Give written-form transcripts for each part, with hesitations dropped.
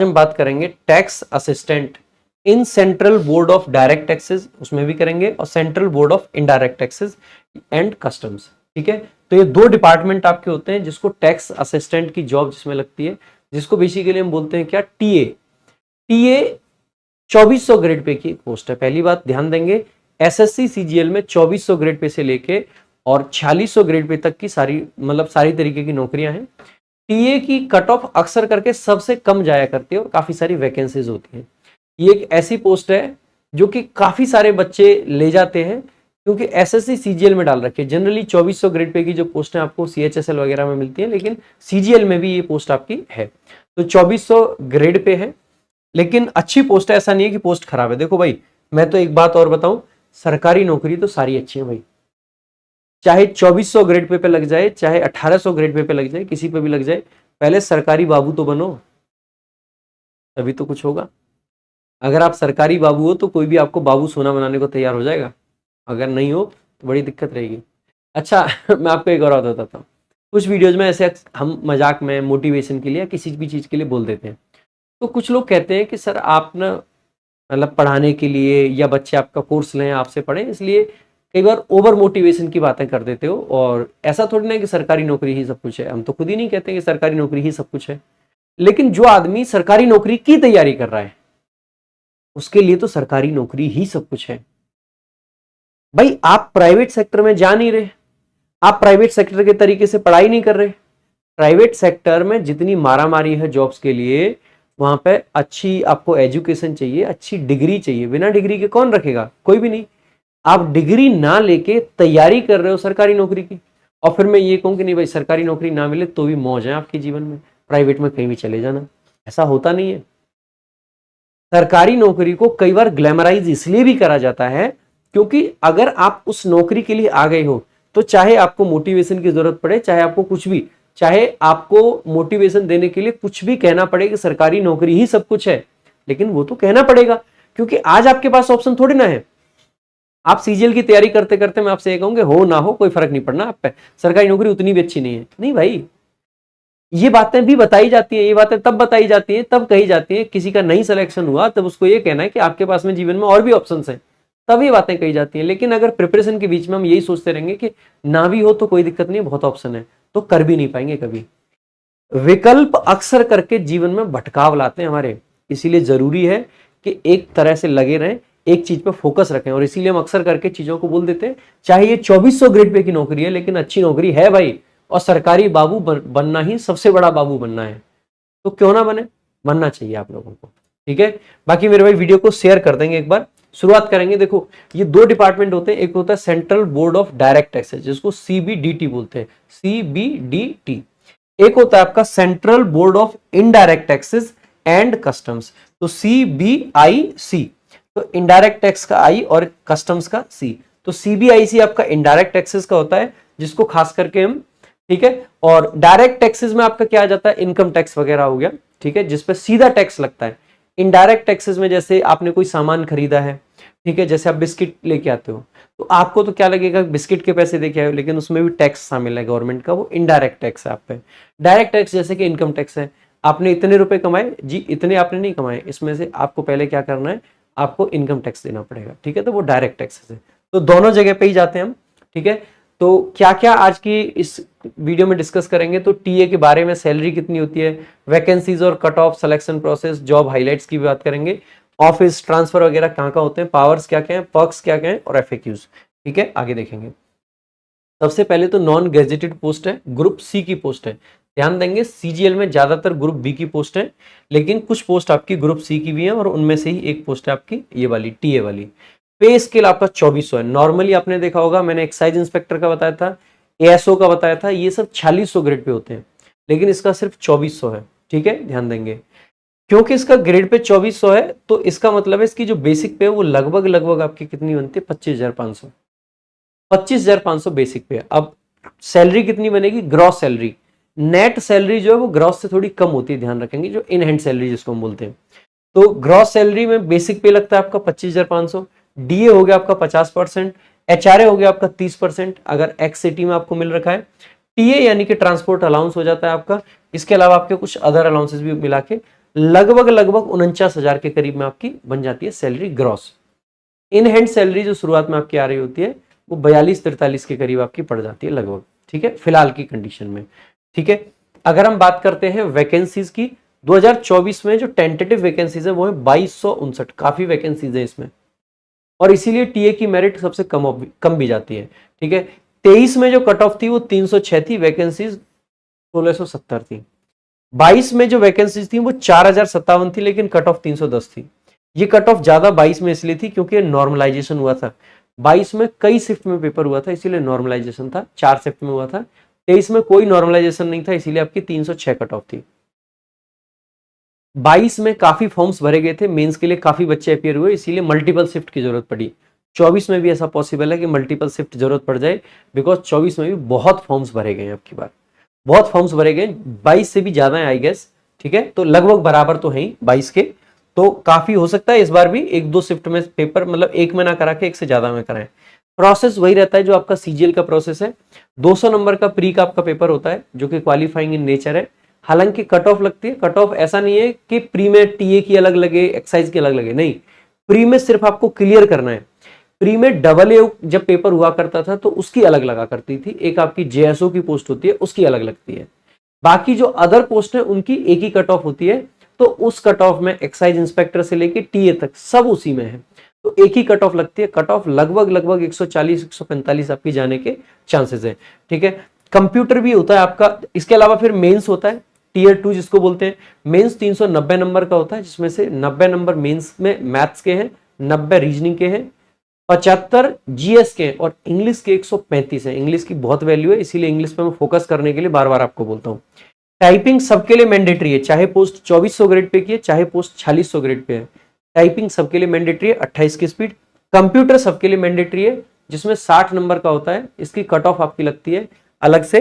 हम बात करेंगे tax assistant in central board of direct taxes, उसमें भी करेंगे, और central board of indirect taxes and customs. ठीक है, तो ये दो डिपार्टमेंट आपके होते हैं जिसको टैक्स असिस्टेंट की जॉब जिसमें लगती है, जिसको बेसिकली हम बोलते हैं क्या, टीए। टीए 2400 ग्रेड पे की पोस्ट है। पहली बात ध्यान देंगे, एसएससी सीजीएल में 2400 ग्रेड पे से लेके और 4600 ग्रेड पे तक की सारी मतलब सारी तरीके की नौकरियां हैं। टीए की कट ऑफ अक्सर करके सबसे कम जाया करती है और काफी सारी वैकेंसीज होती हैं। ये एक ऐसी पोस्ट है जो कि काफी सारे बच्चे ले जाते हैं क्योंकि एसएससी सीजीएल में डाल रखे हैं। जनरली 2400 ग्रेड पे की जो पोस्ट है आपको सीएचएसएल वगैरह में मिलती है, लेकिन सीजीएल में भी ये पोस्ट आपकी है। तो 2400 ग्रेड पे है, लेकिन अच्छी पोस्ट है, ऐसा नहीं है कि पोस्ट खराब है। देखो भाई, मैं तो एक बात और बताऊं, सरकारी नौकरी तो सारी अच्छी है भाई, चाहे 2400 ग्रेड पे लग जाए, चाहे 1800 ग्रेड पे लग जाए, किसी पे भी लग जाए, पहले सरकारी बाबू तो बनो, तभी तो कुछ होगा। अगर आप सरकारी बाबू हो तो कोई भी आपको बाबू सोना बनाने को तैयार हो जाएगा, अगर नहीं हो तो बड़ी दिक्कत रहेगी। अच्छा मैं आपको एक और बताता हूँ, कुछ वीडियोज में ऐसे हम मजाक में मोटिवेशन के लिए या किसी भी चीज के लिए बोल देते हैं, तो कुछ लोग कहते हैं कि सर आप ना मतलब पढ़ाने के लिए या बच्चे आपका कोर्स लें, आपसे पढ़ें, इसलिए कई बार ओवर मोटिवेशन की बातें कर देते हो। और ऐसा थोड़ी ना कि सरकारी नौकरी ही सब कुछ है, हम तो खुद ही नहीं कहते कि सरकारी नौकरी ही सब कुछ है, लेकिन जो आदमी सरकारी नौकरी की तैयारी कर रहा है उसके लिए तो सरकारी नौकरी ही सब कुछ है। भाई आप प्राइवेट सेक्टर में जा नहीं रहे, आप प्राइवेट सेक्टर के तरीके से पढ़ाई नहीं कर रहे। प्राइवेट सेक्टर में जितनी मारामारी है जॉब्स के लिए, वहां पे अच्छी आपको एजुकेशन चाहिए, अच्छी डिग्री चाहिए। बिना डिग्री के कौन रखेगा, कोई भी नहीं। आप डिग्री ना लेके तैयारी कर रहे हो सरकारी नौकरी की, और फिर मैं ये कहूं कि नहीं भाई सरकारी नौकरी ना मिले तो भी मौज है आपके जीवन में, प्राइवेट में कहीं भी चले जाना, ऐसा होता नहीं है। सरकारी नौकरी को कई बार ग्लैमराइज इसलिए भी करा जाता है क्योंकि अगर आप उस नौकरी के लिए आ गए हो तो चाहे आपको मोटिवेशन की जरूरत पड़े, चाहे आपको कुछ भी, चाहे आपको मोटिवेशन देने के लिए कुछ भी कहना पड़े कि सरकारी नौकरी ही सब कुछ है, लेकिन वो तो कहना पड़ेगा क्योंकि आज आपके पास ऑप्शन थोड़ी ना है। आप सीजीएल की तैयारी करते करते मैं आपसे ये कहूंगे हो ना हो कोई फर्क नहीं पड़ना आप पे, सरकारी नौकरी उतनी भी अच्छी नहीं है। नहीं भाई, ये बातें भी बताई जाती हैं, ये बातें तब बताई जाती हैं, तब कही जाती हैं, किसी का नहीं सिलेक्शन हुआ तब उसको ये कहना है कि आपके पास में जीवन में और भी ऑप्शंस हैं, तब ये बातें कही जाती हैं। लेकिन अगर प्रिपरेशन के बीच में हम यही सोचते रहेंगे कि ना भी हो तो कोई दिक्कत नहीं, बहुत ऑप्शन है, तो कर भी नहीं पाएंगे कभी। विकल्प अक्सर करके जीवन में भटकाव लाते हैं हमारे, इसीलिए जरूरी है कि एक तरह से लगे रहें, एक चीज पे फोकस रखें। और इसीलिए हम अक्सर करके चीजों को बोल देते हैं, चाहे ये 2400 ग्रेड पे की नौकरी है लेकिन अच्छी नौकरी है भाई, और सरकारी बाबू बनना ही सबसे बड़ा बाबू बनना है, तो क्यों ना बने, बनना चाहिए आप लोगों को। ठीक है, बाकी मेरे भाई वीडियो को शेयर कर देंगे। एक बार शुरुआत करेंगे। देखो ये दो डिपार्टमेंट होते हैं, एक होता है central board of direct taxes जिसको सीबीडीटी बोलते हैं, सीबीडीटी। एक होता है आपका central board of indirect taxes and customs, तो सीबीआईसी। तो इनडायरेक्ट टैक्स का आई और कस्टम्स का सी, तो सीबीआईसी आपका इनडायरेक्ट टैक्सेस का होता है जिसको खास करके हम, ठीक है, और डायरेक्ट टैक्सेस में आपका क्या आ जाता है, इनकम टैक्स वगैरह हो गया, ठीक है, जिसपे सीधा टैक्स लगता है। इनडायरेक्ट टैक्सेस में जैसे आपने कोई सामान खरीदा है, ठीक है, जैसे आप बिस्किट लेके आते हो तो आपको तो क्या लगेगा, बिस्किट के पैसे देके आए, लेकिन उसमें भी टैक्स शामिल है गवर्नमेंट का, वो इनडायरेक्ट टैक्स है आप पे। डायरेक्ट टैक्स जैसे कि इनकम टैक्स है, आपने इतने रुपए कमाए जी, इतने आपने नहीं कमाए, इसमें से आपको पहले क्या करना है, आपको इनकम टैक्स देना पड़ेगा, ठीक है, तो वो डायरेक्ट टैक्सेस है। तो दोनों जगह पे ही जाते हैं हम, ठीक है। तो क्या क्या आज की इस वीडियो में डिस्कस करेंगे, तो टीए के बारे में, सैलरी कितनी होती है, वैकेंसीज और cut off, selection process, job highlights की भी बात करेंगे, ऑफिस ट्रांसफर वगैरह कहाँ कहाँ होते हैं, पावर्स क्या क्या है, पर्क्स क्या क्या है, और एफएक्यूज, ठीक है, आगे देखेंगे। सबसे पहले तो नॉन गेजेटेड पोस्ट है, ग्रुप सी की पोस्ट है। ध्यान देंगे सीजीएल में ज्यादातर ग्रुप बी की पोस्ट है, लेकिन कुछ पोस्ट आपकी ग्रुप सी की भी है, और उनमें से ही एक पोस्ट है आपकी ये वाली टीए वाली। पे स्केल आपका 2400 है। नॉर्मली आपने देखा होगा, मैंने एक्साइज इंस्पेक्टर का बताया था, एएसओ का बताया था, ये सब 4600 ग्रेड पे होते हैं, लेकिन इसका सिर्फ 2400 है, ठीक है, ध्यान देंगे। क्योंकि इसका ग्रेड पे 2400 है तो इसका मतलब है इसकी जो बेसिक पे है वो लगभग लगभग आपकी कितनी बनती है, 25,500, 25,500 बेसिक पे। अब सैलरी कितनी बनेगी, ग्रॉस सैलरी, नेट सैलरी जो है वो ग्रॉस से थोड़ी कम होती है, ध्यान रखेंगे, जो इन हैंड सैलरी जिसको हम बोलते हैं। तो ग्रॉस सैलरी में बेसिक पे लगता है आपका 25,500, डीए हो गया आपका 50%, एचआरए हो गया आपका 30% अगर एक्स सिटी में आपको मिल रखा है, टीए यानी कि ट्रांसपोर्ट अलाउंस हो जाता है आपका, इसके अलावा आपके कुछ अदर अलाउंसेस भी मिला के लगभग 49,000 के करीब में आपकी बन जाती है salary gross. In hand salary जो शुरुआत में आपकी आ रही होती है वो 42-43 के करीब आपकी पड़ जाती है लगभग, ठीक है, फिलहाल की कंडीशन में, ठीक है। अगर हम बात करते हैं वैकेंसीज की, 2024 में जो टेंटेटिव वैकेंसीज है वो है 2259, काफी वैकेंसीज है इसमें, और इसीलिए टीए की मेरिट सबसे कम भी जाती है, ठीक है। 23 में जो कट ऑफ थी वो 306 थी, वैकेंसीज 1670 थी। 22 में जो वैकेंसीज थी वो 4057 थी, लेकिन कट ऑफ 310 थी। ये कट ऑफ ज्यादा 22 में इसलिए थी क्योंकि नॉर्मलाइजेशन हुआ था। 22 में कई शिफ्ट में पेपर हुआ था, इसीलिए नॉर्मलाइजेशन था, 4 शिफ्ट में हुआ था। 23 में कोई नॉर्मलाइजेशन नहीं था, इसीलिए आपकी 306 कट ऑफ थी। 22 में काफी फॉर्म्स भरे गए थे, मेंस के लिए काफी बच्चे अपियर हुए, इसीलिए मल्टीपल शिफ्ट की जरूरत पड़ी। 24 में भी ऐसा पॉसिबल है कि मल्टीपल शिफ्ट जरूरत पड़ जाए, बिकॉज 24 में भी बहुत फॉर्म्स भरे गए हैं आपकी बार, बहुत फॉर्म्स भरे गए, 22 से भी ज्यादा है आई गेस, ठीक है। तो लगभग बराबर तो है ही 22 के, तो काफी हो सकता है इस बार भी 1-2 शिफ्ट में पेपर, मतलब एक में ना करा के एक से ज्यादा में कराएं। प्रोसेस वही रहता है जो आपका सीजीएल का प्रोसेस है। 200 नंबर का प्री का आपका पेपर होता है जो कि क्वालिफाइंग इन नेचर है। हालांकि कट ऑफ लगती है, कट ऑफ ऐसा नहीं है कि प्री में टीए की अलग लगे, एक्साइज की अलग लगे, नहीं, प्री में सिर्फ आपको क्लियर करना है। प्री में डबल ए जब पेपर हुआ करता था तो उसकी अलग लगा करती थी, एक आपकी जेएसओ की पोस्ट होती है उसकी अलग लगती है, बाकी जो अदर पोस्ट है उनकी एक ही कट ऑफ होती है। तो उस कट ऑफ में एक्साइज इंस्पेक्टर से लेके टीए तक सब उसी में है, तो एक ही कट ऑफ लगती है। कट ऑफ लगभग 140-145 आपकी जाने के चांसेस है, ठीक है। कंप्यूटर भी होता है आपका, इसके अलावा फिर मेंस होता है, टीयर 2 जिसको बोलते हैं। मेंस 390 नंबर का होता है, जिसमें से 90 नंबर मेंस में मैथ्स के हैं, 90 रीजनिंग के हैं, 75 जीएस के और इंग्लिश के 135 है। इंग्लिश की बहुत वैल्यू है, इसीलिए इंग्लिश पे मैं फोकस करने के लिए बार बार आपको बोलता हूँ। टाइपिंग सबके लिए मैंडेटरी है, चाहे पोस्ट 2400 ग्रेड पे की है, चाहे पोस्ट 4600 ग्रेड पे है, टाइपिंग सबके लिए मैंडेटरी है, 28 की स्पीड। कंप्यूटर सबके लिए मैंडेटरी है, जिसमें 60 नंबर का होता है, इसकी कट ऑफ आपकी लगती है अलग से,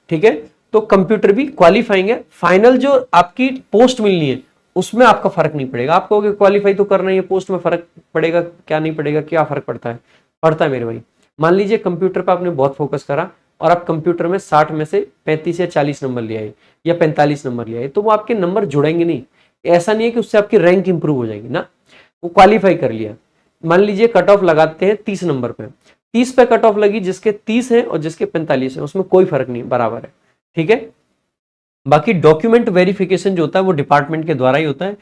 ठीक है। तो कंप्यूटर भी क्वालिफाइंग है। फाइनल जो आपकी पोस्ट मिलनी है उसमें आपका फर्क नहीं पड़ेगा। आप कहोगे क्वालिफाई तो करना ही है, पोस्ट में फर्क पड़ेगा क्या, नहीं पड़ेगा, क्या फर्क पड़ता है? पड़ता है मेरे भाई। मान लीजिए कंप्यूटर पर आपने बहुत फोकस करा और आप कंप्यूटर में 60 में से 35 या 40 नंबर ले आए या 45 नंबर ले आए, तो वो आपके नंबर जुड़ेंगे नहीं। ऐसा नहीं है कि उससे आपकी रैंक इंप्रूव हो जाएगी ना, वो क्वालिफाई कर लिया। मान लीजिए कट ऑफ लगाते हैं 30 नंबर पे, 30 पे कट ऑफ लगी, जिसके 30 है और जिसके 45 है उसमें कोई फर्क नहीं, बराबर है, ठीक है। बाकी डॉक्यूमेंट वेरिफिकेशन जो होता है वो डिपार्टमेंट के द्वारा ही होता है।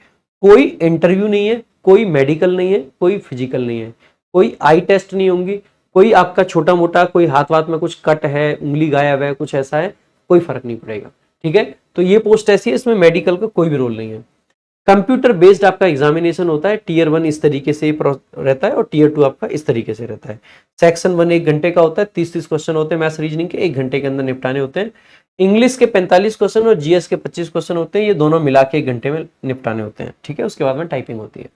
कोई इंटरव्यू नहीं है, कोई मेडिकल नहीं है, कोई फिजिकल नहीं है, कोई आई टेस्ट नहीं होंगी, कोई आपका छोटा मोटा कोई हाथ वाथ में कुछ कट है, उंगली गायब है, कुछ ऐसा है, कोई फर्क नहीं पड़ेगा, ठीक है। तो ये पोस्ट ऐसी है, इसमें मेडिकल का कोई भी रोल नहीं है। कंप्यूटर बेस्ड आपका एग्जामिनेशन होता है। टीयर 1 इस तरीके से रहता है और टीयर 2 आपका इस तरीके से रहता है। सेक्शन 1 1 घंटे का होता है, 30-30 क्वेश्चन होते हैं मैथ्स रीजनिंग के, 1 घंटे के अंदर निपटाने होते हैं। इंग्लिश के 45 क्वेश्चन और जीएस के 25 क्वेश्चन होते हैं, ये दोनों मिला के 1 घंटे में निपटाने होते हैं, ठीक है। उसके बाद में टाइपिंग होती है।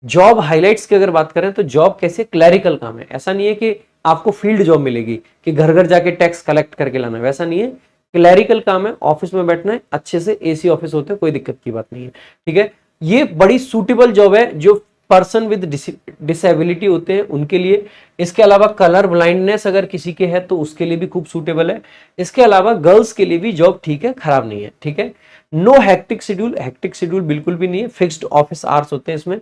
जॉब हाइलाइट्स की अगर बात करें तो जॉब कैसे क्लैरिकल काम है, ऐसा नहीं है कि आपको फील्ड जॉब मिलेगी कि घर घर जाके टैक्स कलेक्ट करके लाना है, वैसा नहीं है। क्लैरिकल काम है, ऑफिस में बैठना है, अच्छे से एसी ऑफिस होते हैं, कोई दिक्कत की बात नहीं है, ठीक है। ये बड़ी सूटेबल जॉब है जो पर्सन विद डिसेबिलिटी होते हैं उनके लिए। इसके अलावा कलर ब्लाइंडनेस अगर किसी के है तो उसके लिए भी खूब सूटेबल है। इसके अलावा गर्ल्स के लिए भी जॉब ठीक है, खराब नहीं है, ठीक है। No hectic schedule, hectic schedule बिल्कुल भी नहीं है। फिक्स्ड ऑफिस आवर्स होते हैं इसमें।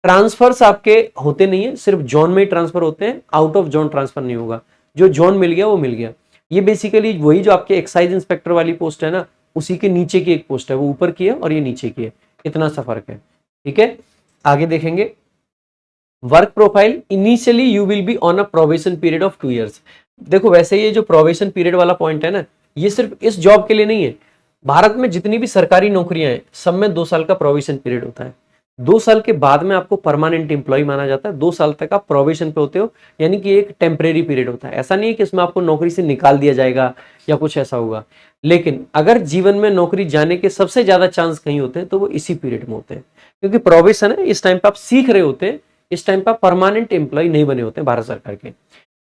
ट्रांसफर्स आपके होते नहीं है, सिर्फ जोन में ही ट्रांसफर होते हैं, आउट ऑफ जोन ट्रांसफर नहीं होगा। जो जोन मिल गया वो मिल गया। ये बेसिकली वही जो आपके एक्साइज इंस्पेक्टर वाली पोस्ट है ना, उसी के नीचे की एक पोस्ट है, वो ऊपर की है और ये नीचे की है, इतना सा फर्क है, ठीक है। आगे देखेंगे work profile. Initially you will be on a probation period of 2 years। देखो वैसे ये जो प्रोबेशन पीरियड वाला पॉइंट है ना, ये सिर्फ इस जॉब के लिए नहीं है। भारत में जितनी भी सरकारी नौकरियां हैं सब में 2 साल का प्रोबेशन पीरियड होता है। 2 साल के बाद में आपको परमानेंट एम्प्लॉय माना जाता है। 2 साल तक आप प्रोबेशन पे होते हो, यानी कि एक टेम्परेरी पीरियड होता है। ऐसा नहीं है कि इसमें आपको नौकरी से निकाल दिया जाएगा या कुछ ऐसा होगा, लेकिन अगर जीवन में नौकरी जाने के सबसे ज्यादा चांस कहीं होते हैं तो वो इसी पीरियड में होते हैं, क्योंकि प्रोबेशन है, इस टाइम पे आप सीख रहे होते हैं, इस टाइम पे आप परमानेंट एम्प्लॉय नहीं बने होते हैं भारत सरकार के।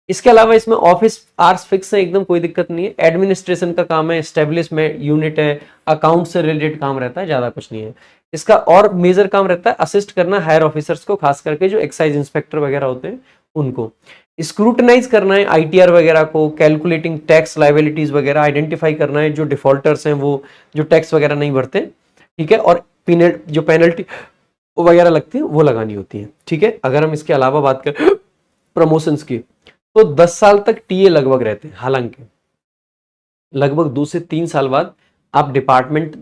इसके अलावा इसमें ऑफिस आवर्स फिक्स है, एकदम कोई दिक्कत नहीं है। एडमिनिस्ट्रेशन का काम है, स्टेब्लिशमेंट यूनिट है, अकाउंट से रिलेटेड काम रहता है, ज्यादा कुछ नहीं है। इसका और मेजर काम रहता है असिस्ट करना हायर ऑफिसर्स को, खास करके जो एक्साइज इंस्पेक्टर वगैरह होते हैं उनको। स्क्रूटनाइज करना है आईटीआर वगैरह को, कैलकुलेटिंग टैक्स लाइबिलिटीज वगैरह, आइडेंटिफाई करना है जो डिफॉल्टर्स हैं, वो जो टैक्स वगैरह नहीं भरते, ठीक है। और जो पेनल्टी वगैरह लगती है वो लगानी होती है, ठीक है। अगर हम इसके अलावा बात करें प्रमोशंस की, तो 10 साल तक टीए लगभग रहते हैं। हालांकि लगभग 2 से 3 साल बाद आप डिपार्टमेंट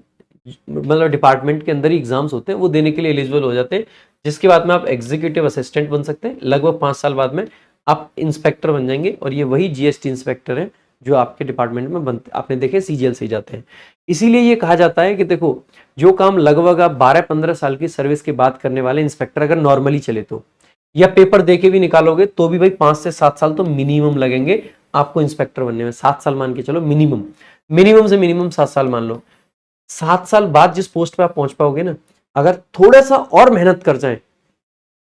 के अंदर ही एग्जाम्स होते हैं, वो देने के लिए एलिजिबल हो जाते हैं, जिसके बाद में आप एग्जीक्यूटिव असिस्टेंट बन सकते हैं। लगभग 5 साल बाद में आप इंस्पेक्टर बन जाएंगे, और ये वही जीएसटी इंस्पेक्टर है जो आपके डिपार्टमेंट में बनते, आपने देखे सीजीएल से ही जाते हैं। इसीलिए ये कहा जाता है कि देखो, जो काम लगभग आप 12-15 साल की सर्विस के बाद करने वाले इंस्पेक्टर अगर नॉर्मली चले तो, या पेपर देके भी निकालोगे तो भी भाई 5 से 7 साल तो मिनिमम लगेंगे आपको इंस्पेक्टर बनने में। 7 साल मान के चलो, मिनिमम से मिनिमम 7 साल मान लो। 7 साल बाद जिस पोस्ट पे आप पहुंच पाओगे ना, अगर थोड़ा सा और मेहनत कर जाए,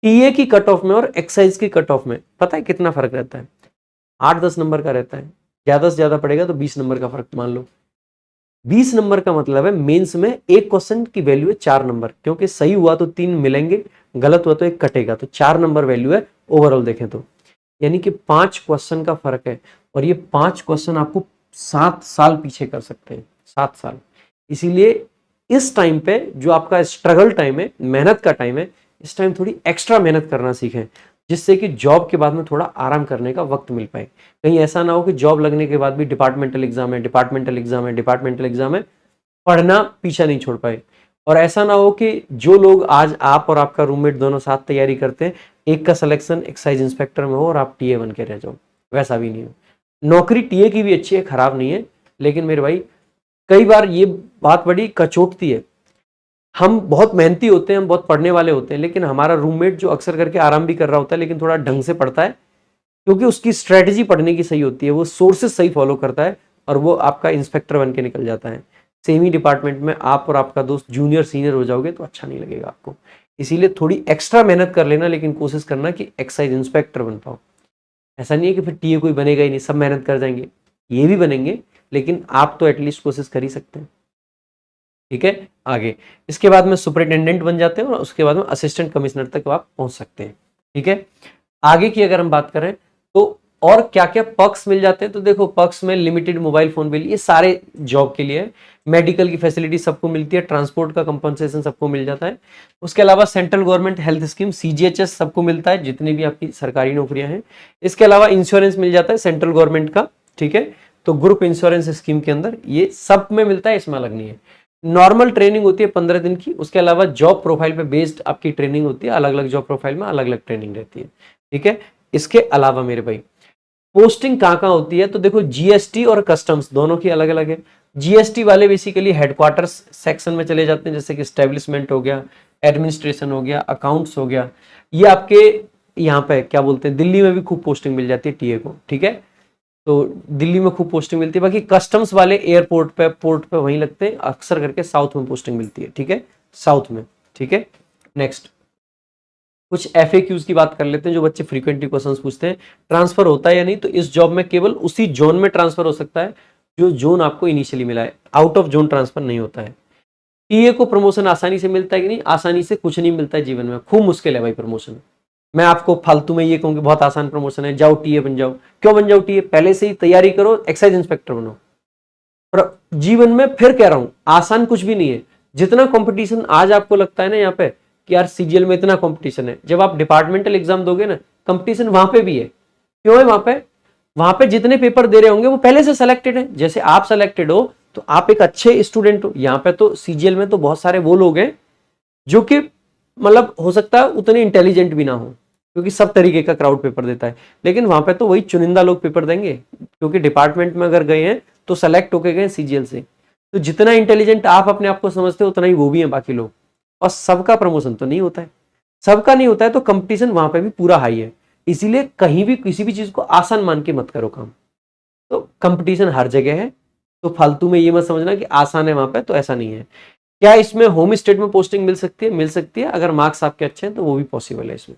टीए की कट ऑफ में और एक्साइज की कट ऑफ में पता है कितना फर्क रहता है? 8-10 नंबर का रहता है, ज्यादा से ज्यादा पड़ेगा तो 20 नंबर का फर्क मान लो। 20 नंबर का मतलब है मेंस में एक क्वेश्चन की वैल्यू है 4 नंबर, क्योंकि सही हुआ तो 3 मिलेंगे, गलत हुआ तो 1 कटेगा, तो 4 नंबर वैल्यू है ओवरऑल देखें तो। यानी कि 5 क्वेश्चन का फर्क है, और ये 5 क्वेश्चन आपको 7 साल पीछे कर सकते हैं, 7 साल। इसीलिए इस टाइम पे जो आपका स्ट्रगल टाइम है, मेहनत का टाइम है, इस टाइम थोड़ी एक्स्ट्रा मेहनत करना सीखें, जिससे कि जॉब के बाद में थोड़ा आराम करने का वक्त मिल पाए। कहीं ऐसा ना हो कि जॉब लगने के बाद भी डिपार्टमेंटल एग्जाम है, पढ़ना पीछा नहीं छोड़ पाए। और ऐसा ना हो कि जो लोग आज आप और आपका रूममेट दोनों साथ तैयारी करते हैं, एक का सिलेक्शन एक्साइज इंस्पेक्टर में हो और आप टीए बन के रह जाओ, वैसा भी नहीं हो। नौकरी टीए की भी अच्छी है, खराब नहीं है, लेकिन मेरे भाई कई बार ये बात बड़ी कचोटती है। हम बहुत मेहनती होते हैं, हम बहुत पढ़ने वाले होते हैं, लेकिन हमारा रूममेट जो अक्सर करके आराम भी कर रहा होता है लेकिन थोड़ा ढंग से पढ़ता है, क्योंकि उसकी स्ट्रेटजी पढ़ने की सही होती है, वो सोर्सेस सही फॉलो करता है, और वो आपका इंस्पेक्टर बन के निकल जाता है। सेम ही डिपार्टमेंट में आप और आपका दोस्त जूनियर सीनियर हो जाओगे तो अच्छा नहीं लगेगा आपको। इसीलिए थोड़ी एक्स्ट्रा मेहनत कर लेना, लेकिन कोशिश करना कि एक्साइज इंस्पेक्टर बन पाओ। ऐसा नहीं है कि फिर टीए कोई बनेगा ही नहीं, सब मेहनत कर जाएंगे, ये भी बनेंगे, लेकिन आप तो एटलीस्ट कोशिश कर ही सकते हैं, ठीक है। आगे इसके बाद में सुपरिटेंडेंट बन जाते हैं, और उसके बाद में असिस्टेंट कमिश्नर तक आप पहुंच सकते हैं, ठीक है। आगे की अगर हम बात करें तो और क्या क्या पक्ष मिल जाते हैं, तो देखो पक्ष में लिमिटेड मोबाइल फोन बिल, ये सारे जॉब के लिए है। मेडिकल की फैसिलिटी सबको मिलती है, ट्रांसपोर्ट का कंपनसेशन सबको मिल जाता है। उसके अलावा central government health scheme CGHS सबको मिलता है, जितनी भी आपकी सरकारी नौकरियां हैं। इसके अलावा इंश्योरेंस मिल जाता है सेंट्रल गवर्नमेंट का, ठीक है। तो ग्रुप इंश्योरेंस स्कीम के अंदर ये सब में मिलता है, इसमें अलग नहीं है। नॉर्मल ट्रेनिंग होती है 15 दिन की, उसके अलावा जॉब प्रोफाइल पे बेस्ड आपकी ट्रेनिंग होती है, अलग अलग जॉब प्रोफाइल में अलग अलग ट्रेनिंग रहती है, ठीक है। इसके अलावा मेरे भाई पोस्टिंग कहाँ कहाँ होती है, तो देखो जीएसटी और कस्टम्स दोनों की अलग अलग है। जीएसटी वाले बेसिकली हेडक्वार्टर्स सेक्शन में चले जाते हैं, जैसे कि एस्टेब्लिशमेंट हो गया, एडमिनिस्ट्रेशन हो गया, अकाउंट्स हो गया। ये आपके यहाँ पे क्या बोलते हैं, दिल्ली में भी खूब पोस्टिंग मिल जाती है टीए को, ठीक है। तो दिल्ली में खूब पोस्टिंग मिलती है। बाकी कस्टम्स वाले एयरपोर्ट पे, पोर्ट पे वहीं लगते हैं, अक्सर करके साउथ में पोस्टिंग मिलती है, ठीक है, साउथ में, ठीक है। नेक्स्ट कुछ एफएक्यूज की बात कर लेते हैं, जो बच्चे फ्रीक्वेंटली क्वेश्चंस पूछते हैं। ट्रांसफर होता है या नहीं, तो इस जॉब में केवल उसी जोन में ट्रांसफर हो सकता है जो जोन आपको इनिशियली मिला है, आउट ऑफ जोन ट्रांसफर नहीं होता है। टीए को प्रमोशन आसानी से मिलता है कि नहीं, आसानी से कुछ नहीं मिलता है जीवन में, खूब मुश्किल है भाई प्रमोशन। मैं आपको फालतू में ये कहूंगी बहुत आसान प्रमोशन है, जाओ टीए बन जाओ। क्यों बन जाओ टीए? पहले से ही तैयारी करो, एक्साइज इंस्पेक्टर बनो। पर जीवन में फिर कह रहा हूं, आसान कुछ भी नहीं है। जितना कंपटीशन आज आपको लगता है ना यहाँ पे कि यार सीजीएल में इतना कंपटीशन है, जब आप डिपार्टमेंटल एग्जाम दोगे ना, कंपटीशन वहां पे भी है। क्यों है वहां पे? वहां पे जितने पेपर दे रहे होंगे वो पहले से सेलेक्टेड है। जैसे आप सेलेक्टेड हो तो आप एक अच्छे स्टूडेंट हो। यहाँ पे तो सीजीएल में तो बहुत सारे वो लोग हैं जो कि मतलब हो सकता है उतने इंटेलिजेंट भी ना हो, क्योंकि सब तरीके का क्राउड पेपर देता है। लेकिन वहां पे तो वही चुनिंदा लोग पेपर देंगे, क्योंकि डिपार्टमेंट में अगर गए हैं तो सेलेक्ट होके गए सीजीएल से। तो जितना इंटेलिजेंट आप अपने आप को समझते हो, उतना ही वो भी है बाकी लोग। और सबका प्रमोशन तो नहीं होता है, सबका नहीं होता है, तो कंपटीशन वहां पे भी पूरा हाई है। इसीलिए कहीं भी किसी भी चीज को आसान मान के मत करो काम। तो कंपटीशन हर जगह है, तो फालतू में ये मत समझना कि आसान है वहां पे, तो ऐसा नहीं है। क्या इसमें होम स्टेट में पोस्टिंग मिल सकती है? मिल सकती है, अगर मार्क्स आपके अच्छे हैं तो वो भी पॉसिबल है इसमें।